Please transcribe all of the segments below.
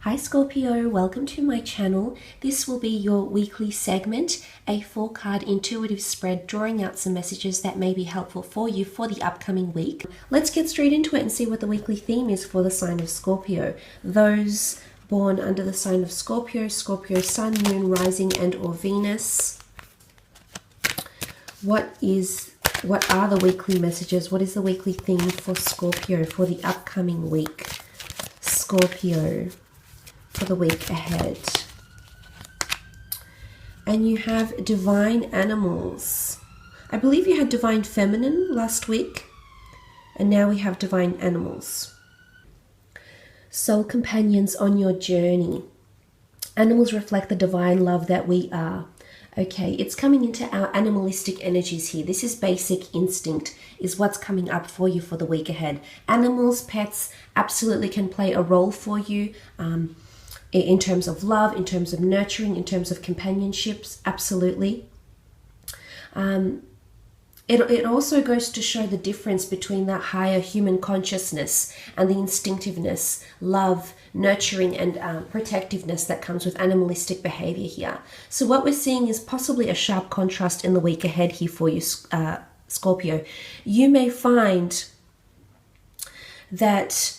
Hi Scorpio, welcome to my channel. This will be your weekly segment, a 4-card intuitive spread, drawing out some messages that may be helpful for you for the upcoming week. Let's get straight into it and see what the weekly theme is for the sign of Scorpio. Those born under the sign of Scorpio, Scorpio Sun, Moon, Rising and or Venus. What are the weekly messages? What is the weekly theme for Scorpio for the upcoming week? Scorpio, for the week ahead. And you have divine animals. I believe you had divine feminine last week, and now we have divine animals. Soul companions on your journey. Animals reflect the divine love that we are. Okay, it's coming into our animalistic energies here. This is basic instinct, is what's coming up for you for the week ahead. Animals, pets, absolutely can play a role for you. In terms of love, in terms of nurturing, in terms of companionships, absolutely. It also goes to show the difference between that higher human consciousness and the instinctiveness, love, nurturing, and protectiveness that comes with animalistic behavior here. So what we're seeing is possibly a sharp contrast in the week ahead here for you, Scorpio. You may find that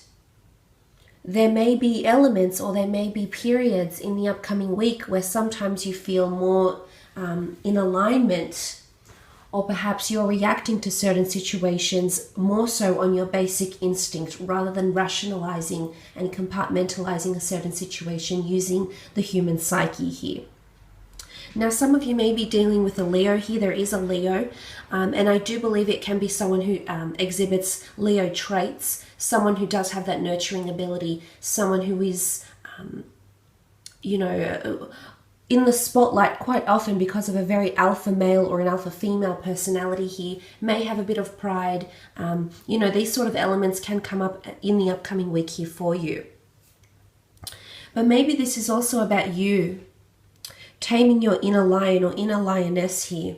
there may be elements or there may be periods in the upcoming week where sometimes you feel more in alignment, or perhaps you're reacting to certain situations more so on your basic instinct rather than rationalizing and compartmentalizing a certain situation using the human psyche here. Now, some of you may be dealing with a Leo here. There is a Leo, and I do believe it can be someone who exhibits Leo traits, someone who does have that nurturing ability, someone who is, in the spotlight quite often because of a very alpha male or an alpha female personality here, may have a bit of pride. These sort of elements can come up in the upcoming week here for you. But maybe this is also about you taming your inner lion or inner lioness here.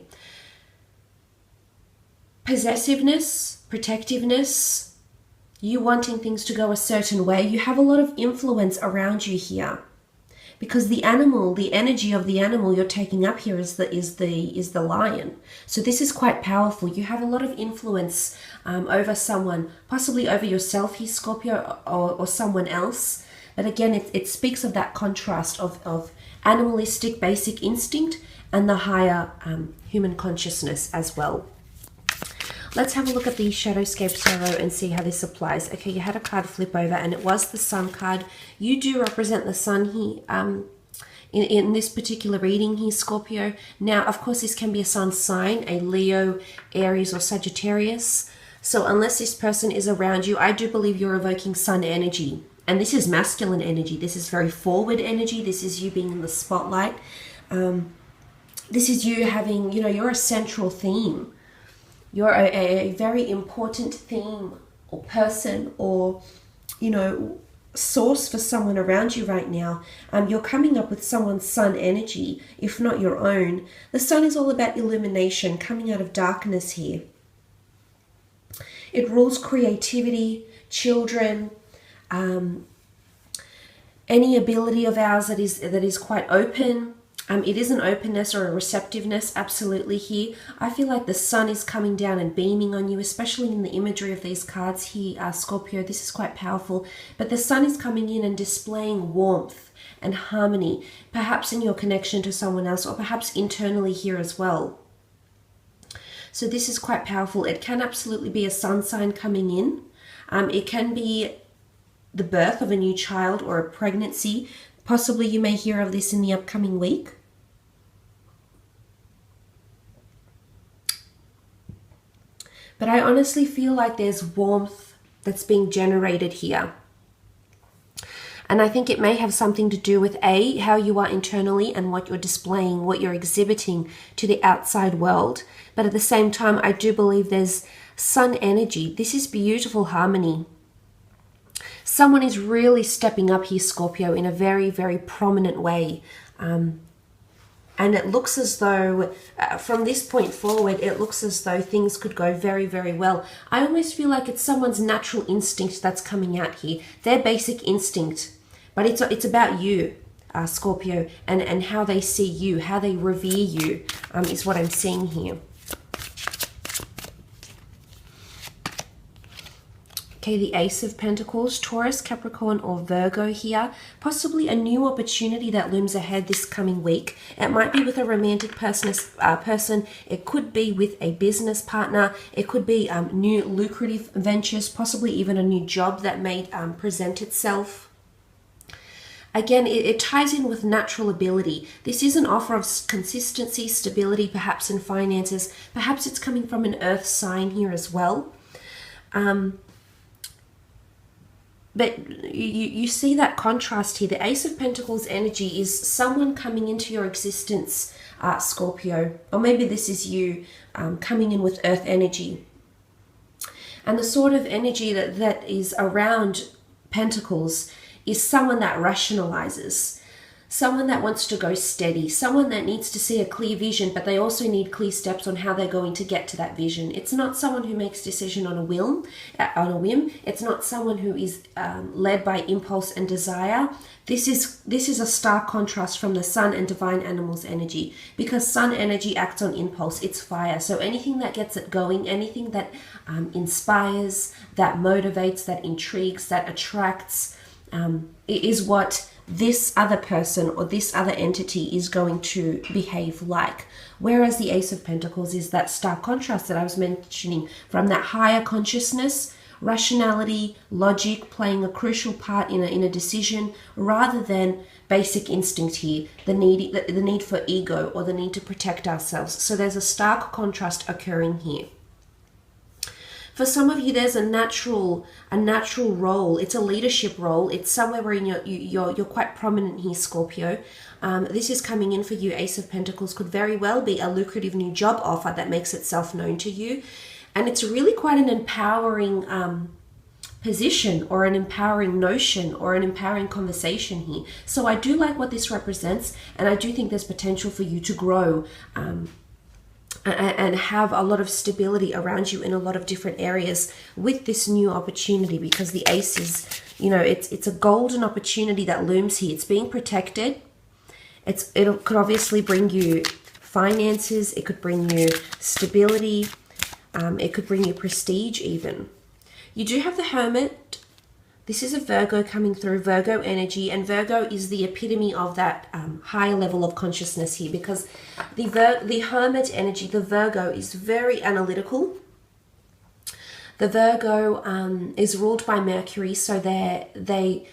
Possessiveness, protectiveness, you wanting things to go a certain way. You have a lot of influence around you here, because the animal, the energy of the animal you're taking up here is the lion. So this is quite powerful. You have a lot of influence over someone, possibly over yourself here, Scorpio, or someone else. But again, it speaks of that contrast of animalistic basic instinct and the higher human consciousness as well. Let's have a look at the Shadowscape Tarot and see how this applies. Okay, you had a card flip over and it was the Sun card. You do represent the Sun here in this particular reading here, Scorpio. Now, of course, this can be a Sun sign, a Leo, Aries, or Sagittarius. So unless this person is around you, I do believe you're evoking Sun energy. And this is masculine energy. This is very forward energy. This is you being in the spotlight. This is you having, you're a central theme. You're a very important theme or person or, source for someone around you right now. You're coming up with someone's Sun energy, if not your own. The Sun is all about illumination, coming out of darkness here. It rules creativity, children, any ability of ours that is quite open. It is an openness or a receptiveness, absolutely here. I feel like the Sun is coming down and beaming on you, especially in the imagery of these cards here, Scorpio. This is quite powerful. But the Sun is coming in and displaying warmth and harmony, perhaps in your connection to someone else, or perhaps internally here as well. So this is quite powerful. It can absolutely be a Sun sign coming in. It can be the birth of a new child or a pregnancy. Possibly you may hear of this in the upcoming week. But I honestly feel like there's warmth that's being generated here. And I think it may have something to do with how you are internally and what you're displaying, what you're exhibiting to the outside world. But at the same time, I do believe there's Sun energy. This is beautiful harmony. Someone is really stepping up here, Scorpio, in a very, very prominent way. And it looks as though, from this point forward, it looks as though things could go very, very well. I almost feel like it's someone's natural instinct that's coming out here. Their basic instinct But it's about you, Scorpio, and how they see you, how they revere you, is what I'm seeing here. Okay, the Ace of Pentacles, Taurus, Capricorn, or Virgo here. Possibly a new opportunity that looms ahead this coming week. It might be with a romantic person. It could be with a business partner. It could be new lucrative ventures, possibly even a new job that may present itself. Again, it ties in with natural ability. This is an offer of consistency, stability, perhaps in finances. Perhaps it's coming from an earth sign here as well. But you see that contrast here. The Ace of Pentacles energy is someone coming into your existence, Scorpio. Or maybe this is you coming in with earth energy. And the sort of energy that is around Pentacles is someone that rationalizes. Someone that wants to go steady, someone that needs to see a clear vision, but they also need clear steps on how they're going to get to that vision. It's not someone who makes decision on a whim. It's not someone who is led by impulse and desire. This is a stark contrast from the Sun and Divine Animals energy, because Sun energy acts on impulse. It's fire. So anything that gets it going, anything that inspires, that motivates, that intrigues, that attracts, is what this other person or this other entity is going to behave like. Whereas the Ace of Pentacles is that stark contrast that I was mentioning, from that higher consciousness, rationality, logic playing a crucial part in a decision, rather than basic instinct here, the need for ego or the need to protect ourselves. So there's a stark contrast occurring here. For some of you, there's a natural role. It's a leadership role. It's somewhere where you're quite prominent here, Scorpio. This is coming in for you. Ace of Pentacles could very well be a lucrative new job offer that makes itself known to you. And it's really quite an empowering position, or an empowering notion, or an empowering conversation here. So I do like what this represents, and I do think there's potential for you to grow and have a lot of stability around you in a lot of different areas with this new opportunity, because the Ace is, it's a golden opportunity that looms here. It's being protected. It could obviously bring you finances. It could bring you stability. It could bring you prestige even. You do have the Hermit. This is a Virgo coming through, Virgo energy, and Virgo is the epitome of that higher level of consciousness here, because the Hermit energy, the Virgo, is very analytical. The Virgo is ruled by Mercury, so they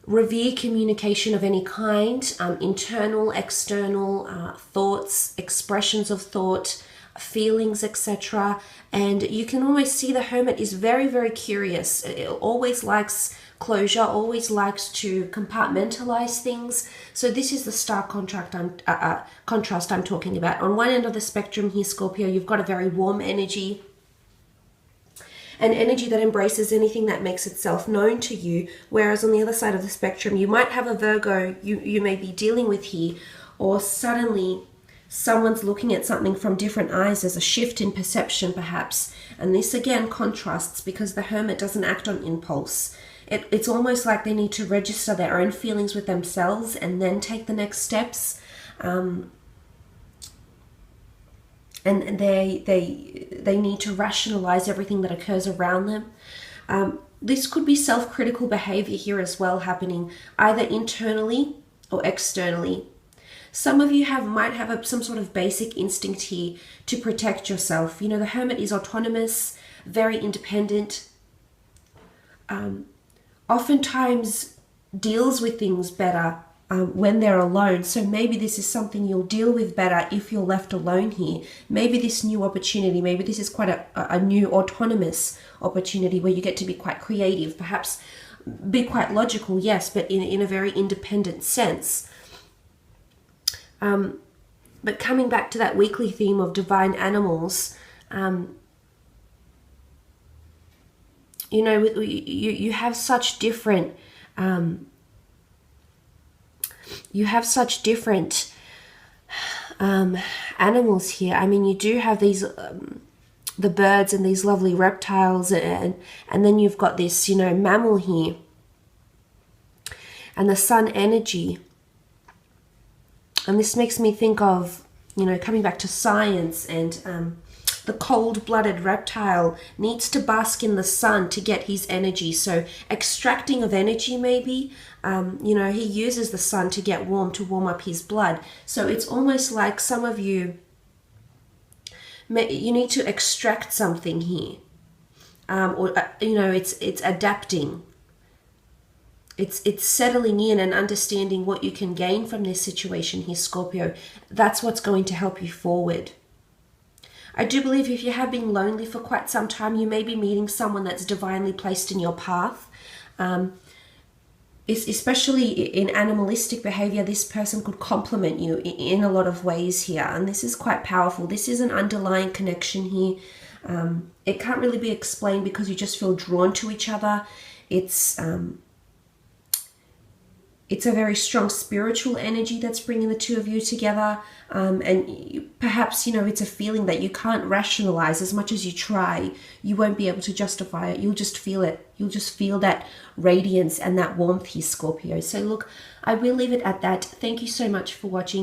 revere communication of any kind, internal, external thoughts, expressions of thought, feelings, etc. And you can always see the Hermit is very, very curious. It always likes closure, always likes to compartmentalize things. So this is the stark contrast I'm talking about. On one end of the spectrum here, Scorpio, you've got a very warm energy, an energy that embraces anything that makes itself known to you. Whereas on the other side of the spectrum, you might have a Virgo you may be dealing with here, or suddenly someone's looking at something from different eyes. There's a shift in perception perhaps. And this again contrasts, because the Hermit doesn't act on impulse. It's almost like they need to register their own feelings with themselves and then take the next steps. And they need to rationalize everything that occurs around them. This could be self-critical behavior here as well, happening either internally or externally. Some of you might have some sort of basic instinct here to protect yourself. The Hermit is autonomous, very independent, oftentimes deals with things better when they're alone. So maybe this is something you'll deal with better if you're left alone here. Maybe this new opportunity, maybe this is quite a new autonomous opportunity where you get to be quite creative, perhaps be quite logical, yes, but in a very independent sense. But coming back to that weekly theme of divine animals, you have such different animals here. I mean, you do have these the birds and these lovely reptiles, and then you've got this mammal here. and the sun energy. And this makes me think of, you know, coming back to science, and the cold-blooded reptile needs to bask in the sun to get his energy. So extracting of energy, maybe, you know, he uses the sun to get warm, to warm up his blood. So it's almost like some of you, you need to extract something here. Or, you know, it's adapting. It's settling in and understanding what you can gain from this situation here, Scorpio. That's what's going to help you forward. I do believe if you have been lonely for quite some time, you may be meeting someone that's divinely placed in your path. Especially in animalistic behavior, this person could complement you in a lot of ways here. And this is quite powerful. This is an underlying connection here. It can't really be explained because you just feel drawn to each other. It's a very strong spiritual energy that's bringing the two of you together. And perhaps, you know, it's a feeling that you can't rationalize as much as you try. You won't be able to justify it. You'll just feel it. You'll just feel that radiance and that warmth here, Scorpio. So look, I will leave it at that. Thank you so much for watching.